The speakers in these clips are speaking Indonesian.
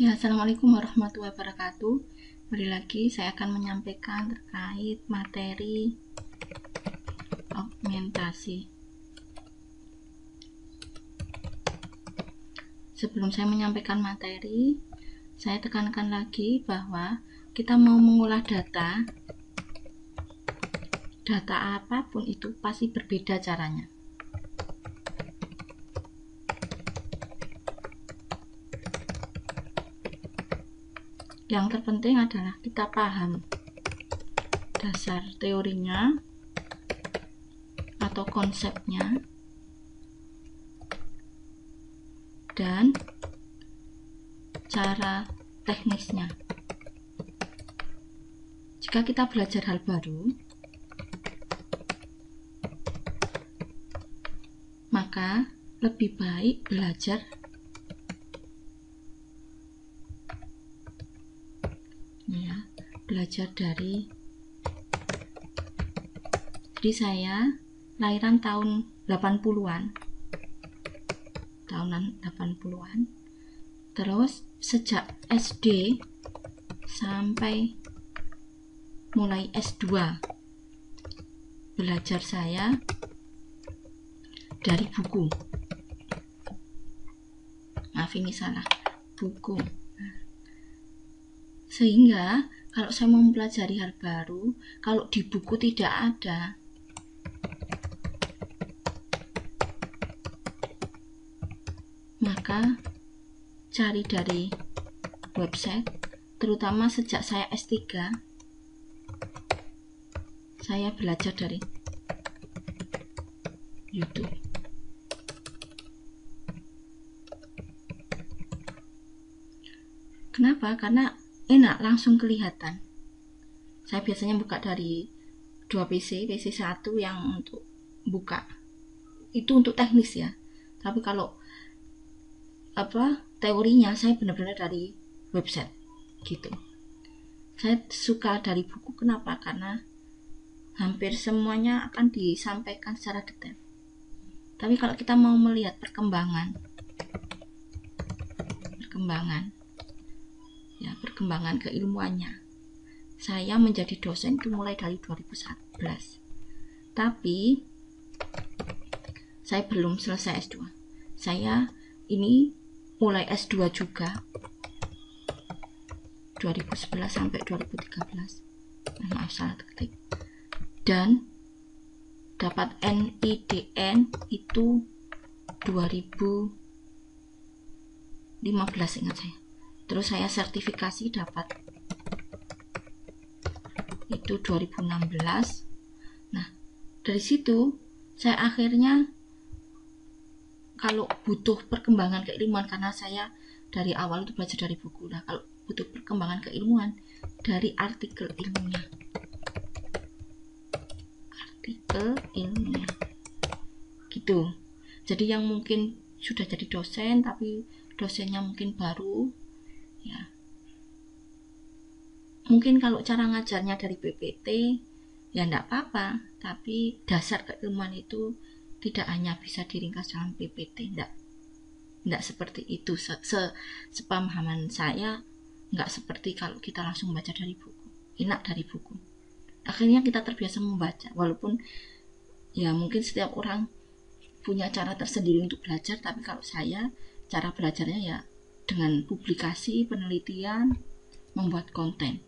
Ya, Assalamualaikum warahmatullahi wabarakatuh. Kembali lagi saya akan menyampaikan terkait materi augmentasi. Sebelum saya menyampaikan materi, saya tekankan lagi bahwa kita mau mengolah data apapun itu pasti berbeda caranya. Yang terpenting adalah kita paham dasar teorinya atau konsepnya dan cara teknisnya. Jika kita belajar hal baru, maka lebih baik belajar dari saya lahiran tahunan 80-an, terus sejak SD sampai mulai S2 belajar saya dari buku. Maaf, ini salah, buku. Sehingga kalau saya mau mempelajari hal baru, kalau di buku tidak ada, maka cari dari website. Terutama sejak saya S3, saya belajar dari YouTube. Kenapa? Karena enak, langsung kelihatan. Saya biasanya buka dari dua PC 1 yang untuk buka. Itu untuk teknis ya. Tapi kalau teorinya saya benar-benar dari website gitu. Saya suka dari buku. Kenapa? Karena hampir semuanya akan disampaikan secara detail. Tapi kalau kita mau melihat perkembangan keilmuannya, saya menjadi dosen itu mulai dari 2011. Tapi saya belum selesai S2. Saya ini mulai S2 juga 2011 sampai 2013. Maaf, salah ketik. Dan dapat NIDN itu 2015, ingat saya. Terus saya sertifikasi dapat itu 2016. Nah, dari situ saya akhirnya kalau butuh perkembangan keilmuan, karena saya dari awal itu belajar dari buku. Nah, kalau butuh perkembangan keilmuan dari artikel ilmiah gitu. Jadi yang mungkin sudah jadi dosen tapi dosennya mungkin baru ya, mungkin kalau cara ngajarnya dari PPT ya enggak apa-apa, tapi dasar keilmuan itu tidak hanya bisa diringkas dalam PPT, enggak seperti itu. Sepemahaman saya enggak seperti kalau kita langsung baca dari buku. Enak dari buku, akhirnya kita terbiasa membaca. Walaupun ya mungkin setiap orang punya cara tersendiri untuk belajar, tapi kalau saya cara belajarnya ya dengan publikasi, penelitian, membuat konten.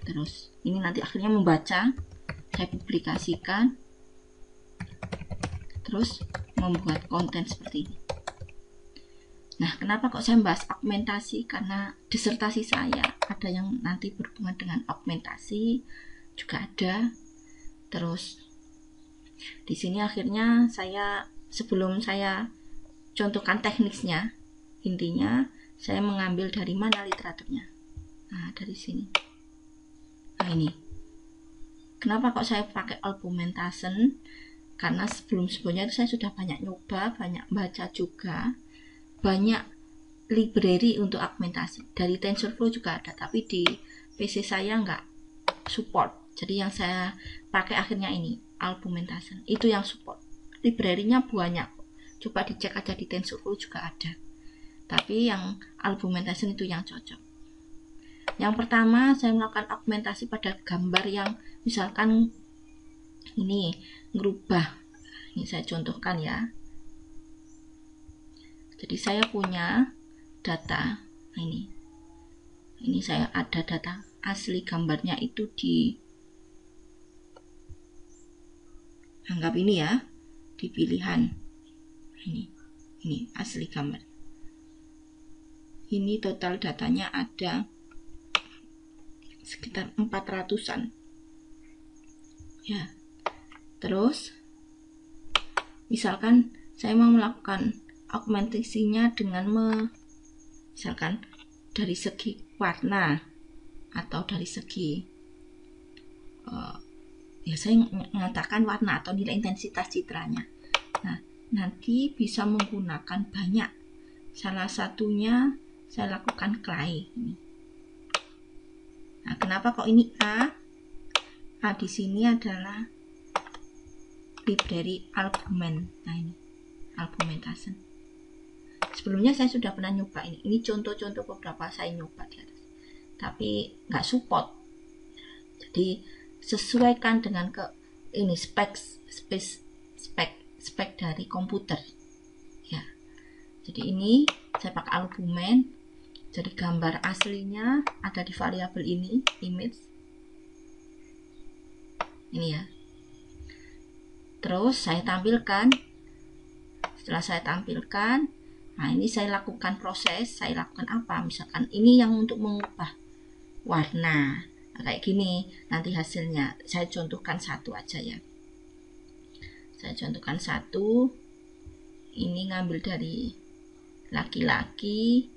Terus ini nanti akhirnya membaca, saya publikasikan, terus membuat konten seperti ini. Nah, kenapa kok saya membahas augmentasi? Karena disertasi saya ada yang nanti berhubungan dengan augmentasi juga ada. Terus di sini akhirnya sebelum saya contohkan teknisnya, intinya saya mengambil dari mana literaturnya. Nah, dari sini. Nah, ini. Kenapa kok saya pakai augmentation? Karena sebelumnya itu saya sudah banyak nyoba, banyak baca juga, banyak library untuk augmentasi. Dari TensorFlow juga ada, tapi di PC saya nggak support. Jadi yang saya pakai akhirnya ini, augmentation, itu yang support. library-nya banyak, coba dicek aja di TensorFlow juga ada, tapi yang Argumentation itu yang cocok. Yang pertama, saya melakukan augmentasi pada gambar yang misalkan ini ngerubah. Ini saya contohkan ya. Jadi saya punya data, nah ini saya ada data asli gambarnya itu di anggap ini ya, di pilihan ini asli gambar. Ini total datanya ada sekitar 400-an ya. Terus misalkan saya mau melakukan augmentasinya dengan misalkan dari segi warna atau dari segi ya saya mengatakan warna atau nilai intensitas citranya. Nah, nanti bisa menggunakan banyak. Salah satunya saya lakukan clay ini. Nah, kenapa kok ini A? A di sini adalah library Argument. Nah, ini Argumentation. Sebelumnya saya sudah pernah nyoba ini. Ini contoh-contoh beberapa saya nyoba di atas. Tapi nggak support. Jadi sesuaikan dengan ini spek dari komputer ya. Jadi ini saya pakai argumen, jadi gambar aslinya ada di variabel ini image ini ya. Terus saya tampilkan. Setelah saya tampilkan, nah ini saya lakukan proses. Saya lakukan apa, misalkan ini yang untuk mengubah warna. Nah, kayak gini nanti hasilnya. Saya contohkan satu aja ya. Saya contohkan satu. Ini ngambil dari laki-laki.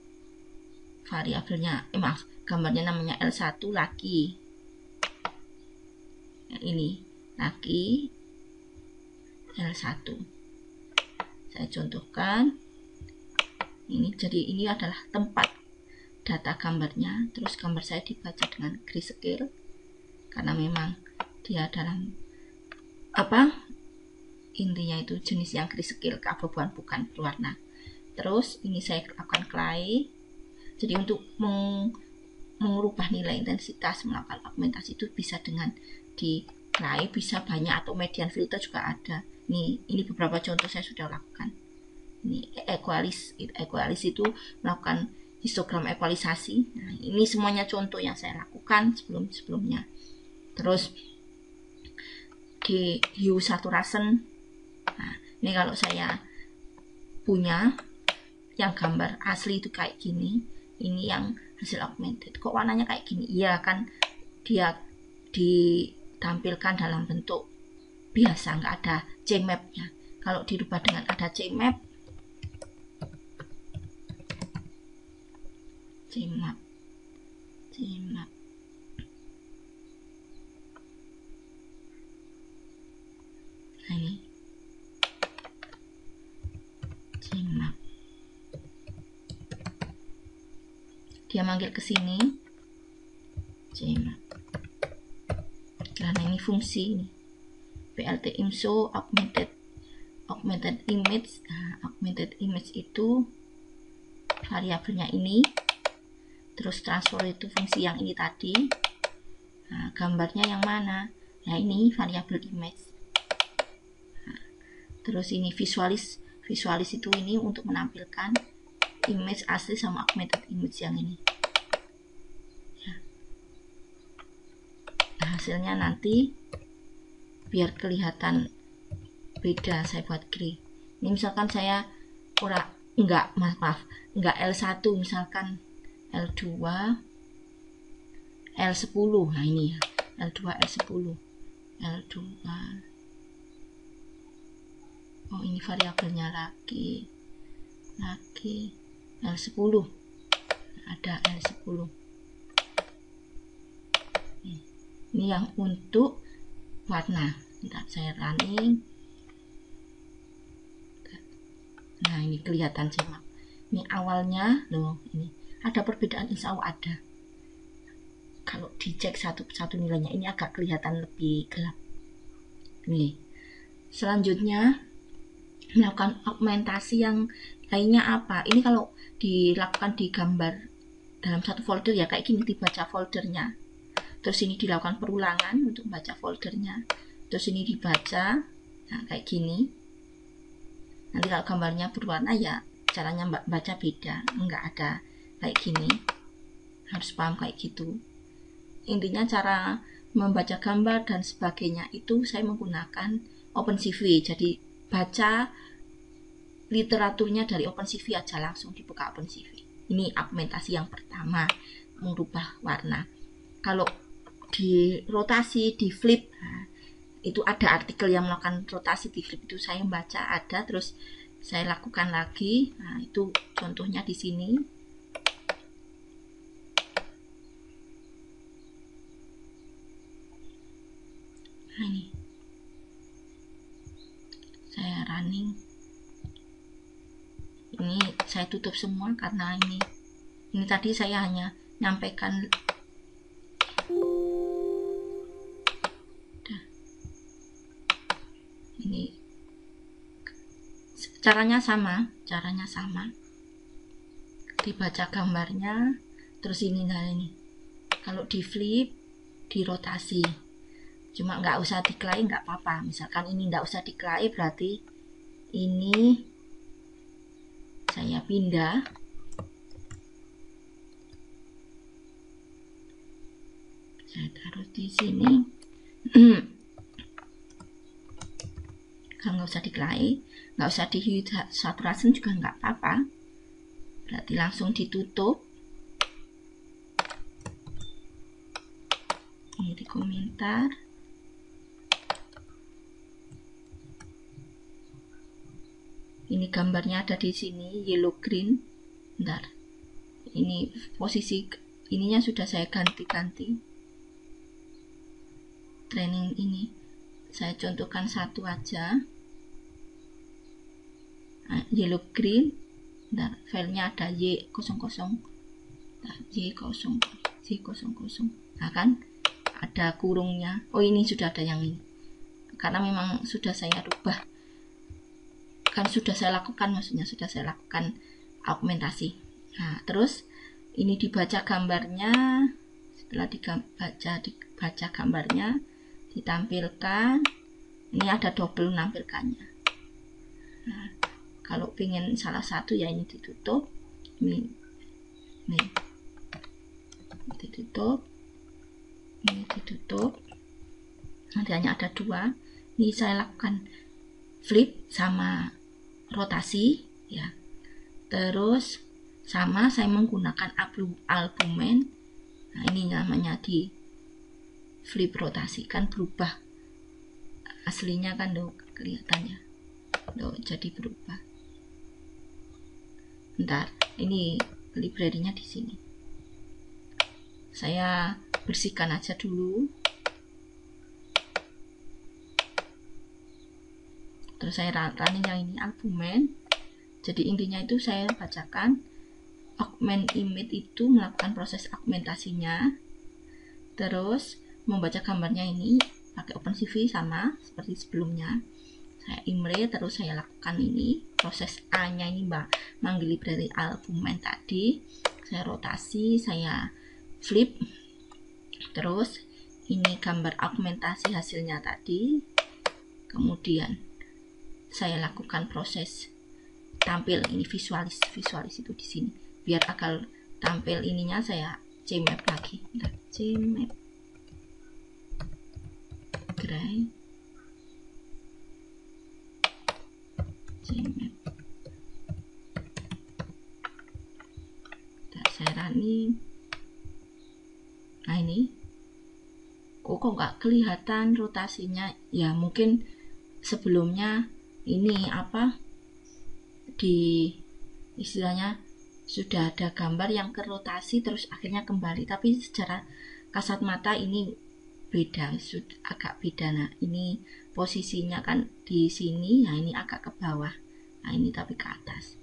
Variabelnya, maaf, gambarnya namanya L1 laki. Nah, ini laki L1. Saya contohkan. Ini jadi ini adalah tempat data gambarnya, terus gambar saya dibaca dengan grayscale karena memang dia dalam intinya itu jenis yang grayscale, keabu-abuan bukan berwarna. Terus ini saya lakukan clay. Jadi untuk mengubah nilai intensitas, melakukan augmentasi itu bisa dengan di clay, bisa banyak, atau median filter juga ada. Ini beberapa contoh saya sudah lakukan. Ini equalis itu melakukan histogram ekualisasi. Nah, ini semuanya contoh yang saya lakukan sebelumnya. Terus di hue saturation. Nah, ini kalau saya punya yang gambar asli itu kayak gini, ini yang hasil augmented. Kok warnanya kayak gini? Iya kan dia ditampilkan dalam bentuk biasa, nggak ada CMap-nya. Kalau dirubah dengan ada CMap, nah ini CMap, dia manggil ke sini CMap karena ini fungsi ini PLT IMSO augmented image. Nah, augmented image itu variabelnya ini. Terus transfer itu fungsi yang ini tadi. Nah, gambarnya yang mana? Nah, ini variabel image. Nah, terus ini visualis itu ini untuk menampilkan image asli sama augmented image yang ini. Ya. Nah, hasilnya nanti biar kelihatan beda saya buat gray. Ini misalkan saya enggak L1, misalkan L2 L10. Nah ini ya, L2 L10 L2. Oh, ini variabelnya laki L10, ada L10. Ini yang untuk warna. Bentar, saya running. Nah, ini kelihatan CMap. Ini awalnya loh, ini ada perbedaan, insya Allah ada. Kalau dicek satu-satu nilainya, ini agak kelihatan lebih gelap. Nih, selanjutnya melakukan augmentasi yang lainnya apa? Ini kalau dilakukan di gambar dalam satu folder ya kayak gini, dibaca foldernya. Terus ini dilakukan perulangan untuk baca foldernya. Terus ini dibaca, nah kayak gini. Nanti kalau gambarnya berwarna ya caranya baca beda, enggak ada kayak gini. Harus paham kayak gitu. Intinya cara membaca gambar dan sebagainya itu saya menggunakan OpenCV. Jadi baca literaturnya dari OpenCV aja, langsung dibuka OpenCV. Ini augmentasi yang pertama, merubah warna. Kalau di rotasi, di flip, nah, itu ada artikel yang melakukan rotasi di flip, itu saya baca ada, terus saya lakukan lagi. Nah, itu contohnya di sini. Nah, ini saya running. Ini saya tutup semua karena ini tadi saya hanya nyampaikan. Ini caranya sama, dibaca gambarnya. Terus ini, nah ini kalau di flip, di rotasi, cuma nggak usah dikelai nggak apa-apa. Misalkan ini nggak usah dikelai, berarti ini saya pindah, saya taruh di sini. Kalau nggak usah dikelai, nggak usah di hue saturation juga nggak apa-apa, berarti langsung ditutup. Ini di komentar. Ini gambarnya ada di sini, yellow green. Bentar, ini posisi ininya sudah saya ganti-ganti. Training ini saya contohkan satu aja. Nah, yellow green. Bentar, filenya ada Y00. Nah, Y00. Nah kan ada kurungnya. Oh, ini sudah ada yang ini. Karena memang sudah saya rubah. Kan sudah saya lakukan, maksudnya sudah saya lakukan augmentasi. Nah, terus ini dibaca gambarnya. Setelah dibaca gambarnya, ditampilkan. Ini ada double menampilkannya. Nah, kalau pengen salah satu ya ini ditutup. Ini ditutup. Ini ditutup. Nanti hanya ada dua. Ini saya lakukan flip sama rotasi ya. Terus sama saya menggunakan albumen. Nah, ini namanya di flip rotasi, kan berubah aslinya kan tuh kelihatannya tuh, jadi berubah. Bentar, ini library-nya di sini. Saya bersihkan aja dulu. Terus saya running yang ini albumen. Jadi intinya itu saya bacakan augment image itu melakukan proses augmentasinya. Terus membaca gambarnya ini pakai OpenCV sama seperti sebelumnya. Saya imre, terus saya lakukan ini proses A-nya ini manggil library albumen tadi. Saya rotasi, saya flip. Terus ini gambar augmentasi hasilnya tadi. Kemudian saya lakukan proses tampil ini visualis itu di sini. Biar agar tampil ininya saya cmap lagi. Cmap gray. Cmap. Saya running. Nah ini. Kok nggak kelihatan rotasinya? Ya mungkin sebelumnya ini apa? Di istilahnya sudah ada gambar yang ke rotasi terus akhirnya kembali, tapi secara kasat mata ini beda, agak beda. Nah ini posisinya kan di sini, nah ini agak ke bawah, nah ini tapi ke atas.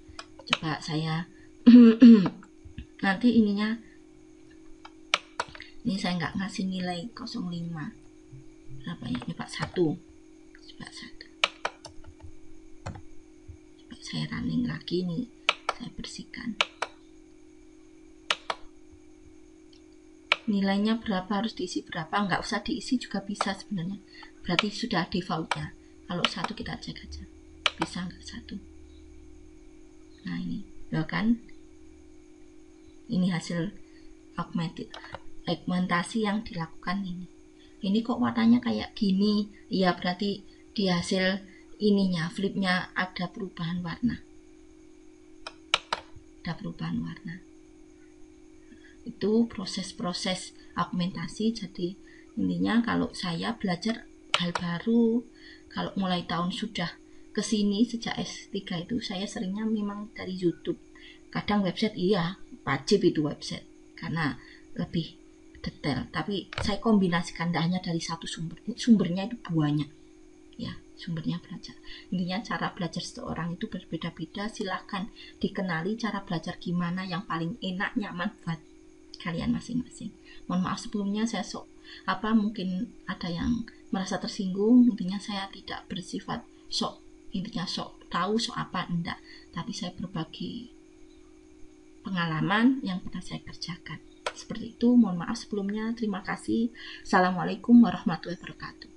Coba saya nanti ininya, ini saya nggak ngasih nilai 05 berapa ya, coba 1, coba 1. saya running lagi nih, saya bersihkan. Nilainya berapa, harus diisi berapa, nggak usah diisi juga bisa sebenarnya, berarti sudah defaultnya. Kalau 1 kita cek aja, bisa nggak 1. Nah ini, loh kan, ini hasil augmentasi yang dilakukan ini. Ini kok warnanya kayak gini, ya berarti di hasil ininya, flipnya ada perubahan warna. Itu proses-proses augmentasi. Jadi intinya kalau saya belajar hal baru, kalau mulai tahun sudah kesini, sejak S3 itu saya seringnya memang dari YouTube. Kadang website, iya wajib itu website karena lebih detail, tapi saya kombinasikan, tidak hanya dari satu sumbernya itu banyak ya, sumbernya belajar. Intinya cara belajar seseorang itu berbeda-beda, silahkan dikenali cara belajar gimana yang paling enak, nyaman buat kalian masing-masing. Mohon maaf sebelumnya saya mungkin ada yang merasa tersinggung. Intinya saya tidak bersifat sok tahu apa enggak, tapi saya berbagi pengalaman yang pernah saya kerjakan. Seperti itu, mohon maaf sebelumnya. Terima kasih. Assalamualaikum warahmatullahi wabarakatuh.